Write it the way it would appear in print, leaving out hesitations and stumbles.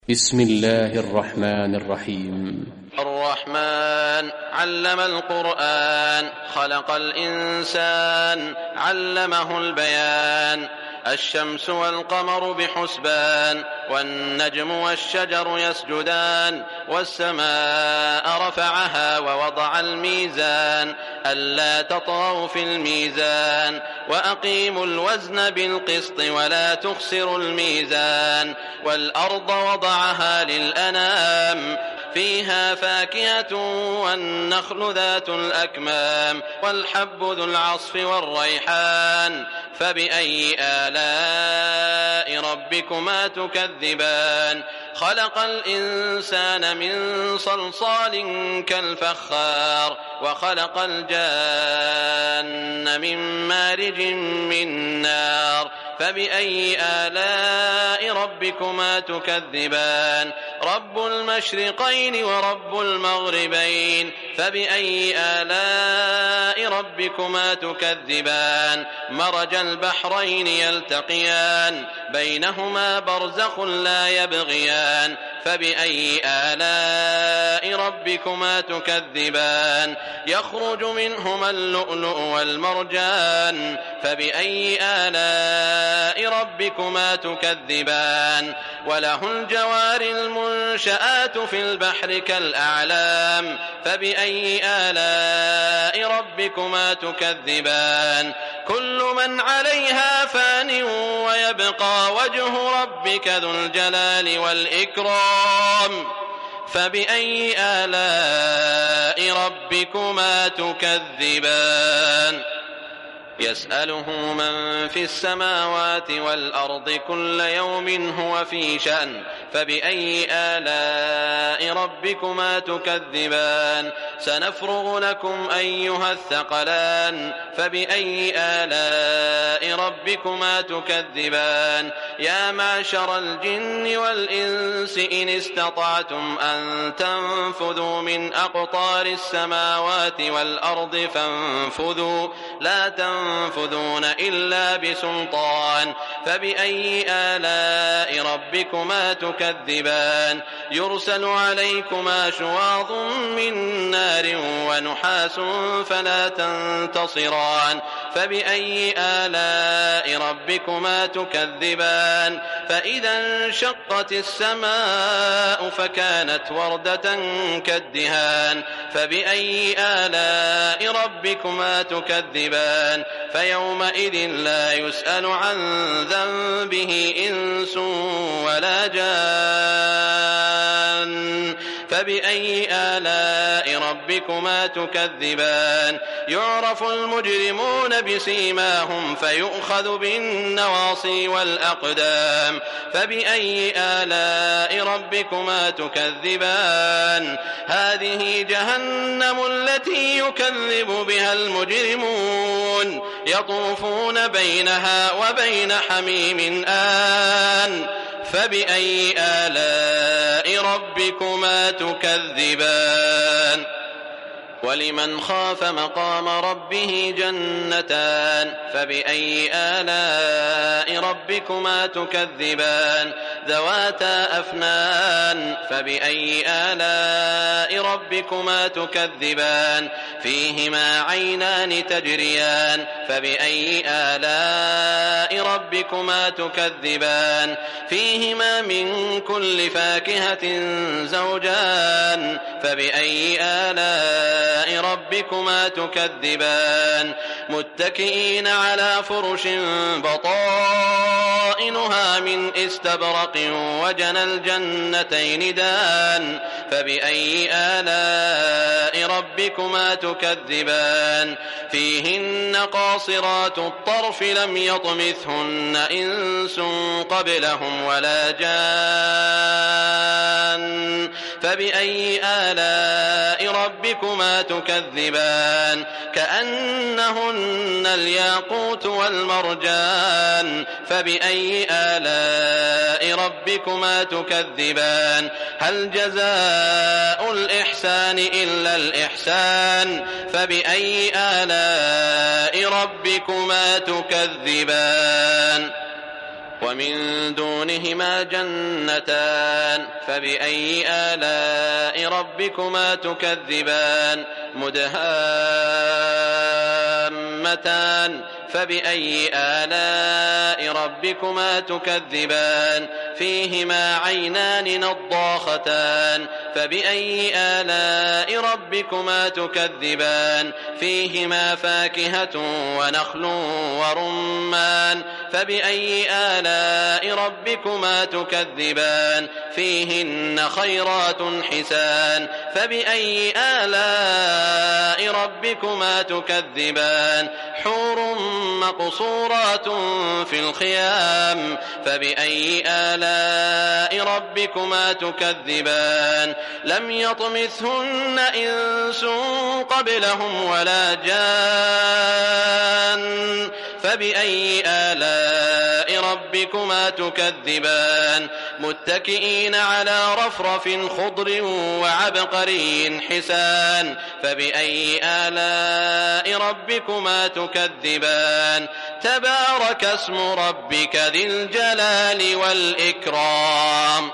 بسم الله الرحمن الرحيم. الرحمن علم القرآن، خلق الإنسان، علمه البيان. الشمس والقمر بحسبان، والنجم والشجر يسجدان، والسماء رفعها ووضع الميزان ألا تطغوا في الميزان، وأقيموا الوزن بالقسط ولا تخسروا الميزان. والأرض وضعها للأنام، فيها فاكهة والنخل ذات الأكمام، والحب ذو العصف والريحان. فبأي آلاء ربكما تكذبان؟ خلق الإنسان من صلصال كالفخار، وخلق الجان من مارج من نار. فبأي آلاء ربكما تكذبان؟ رب المشرقين ورب المغربين. فبأي آلاء ربكما تكذبان؟ مرج البحرين يلتقيان، بينهما برزخ لا يبغيان. فبأي آلاء ربكما تكذبان؟ يخرج منهما اللؤلؤ والمرجان. فبأي آلاء ربكما تكذبان؟ وله الجوار المنشآت في البحر كالأعلام. فبأي آلاء ربكما تكذبان؟ كل من عليها فان، ويبقى وجه ربك ذو الجلال والإكرام. فبأي آلاء ربكما تكذبان؟ يسأله من في السماوات والأرض كل يوم هو في شأن. فبأي آلاء ربكما تكذبان؟ سنفرغ لكم أيها الثقلان. فبأي آلاء ربكما تكذبان؟ يا معشر الجن والإنس إن استطعتم أن تنفذوا من أقطار السماوات والأرض فانفذوا، لا تنفذون إلا بسلطان. فبأي آلاء ربكما تكذبان؟ يرسل عليكما شواظ من نار ونحاس فلا تنتصران. فبأي آلاء ربكما تكذبان؟ فإذا انشقت السماء فكانت وردة كالدهان. فبأي آلاء ربكما تكذبان؟ فيومئذ لا يسأل عن ذنبه إنس ولا جان. فبأي آلاء ربكما تكذبان؟ يعرف المجرمون بسيماهم فيؤخذ بالنواصي والأقدام. فبأي آلاء ربكما تكذبان؟ هذه جهنم التي يكذب بها المجرمون، يطوفون بينها وبين حميم آن. فبأي آلاء ربكما تكذبان؟ ولمن خاف مقام ربه جنتان. فبأي آلاء ربكما تكذبان؟ ذواتا أفنان. فبأي آلاء ربكما تكذبان؟ فيهما عينان تجريان. فبأي آلاء ربكما تكذبان؟ فيهما من كل فاكهة زوجان. فبأي آلاء ربكما تكذبان؟ متكئين على فرش بطائنها من استبرق وجنى الجنتين دان. فبأي آلاء ربكما تكذبان؟ فيهن قاصرات الطرف لم يطمثهن إنس قبلهم ولا جان. فبأي آلاء ربكما تكذبان؟ كأنهن الياقوت والمرجان. فبأي آلاء ربكما تكذبان؟ هل جزاء الإحسان إلا الإحسان؟ فبأي آلاء ربكما تكذبان؟ ومن دونهما جنتان فبأي آلاء ربكما تكذبان مدهامتان فبأي آلاء ربكما تكذبان فيهما عينان نضاختان فبأي آلاء ربكما تكذبان فيهما فاكهة ونخل ورمان فبأي آلاء ربكما تكذبان فيهن خيرات حسان فبأي آلاء ربكما تكذبان حور مقصورات في الخيام فبأي آلاء ربكما تكذبان لم يطمثهن إنس قبلهم ولا جان فبأي آلاء ربكما تكذبان متكئين على رفرف خضر وعبقري حسان فبأي آلاء ربكما تكذبان تبارك اسم ربك ذي الجلال والإكرام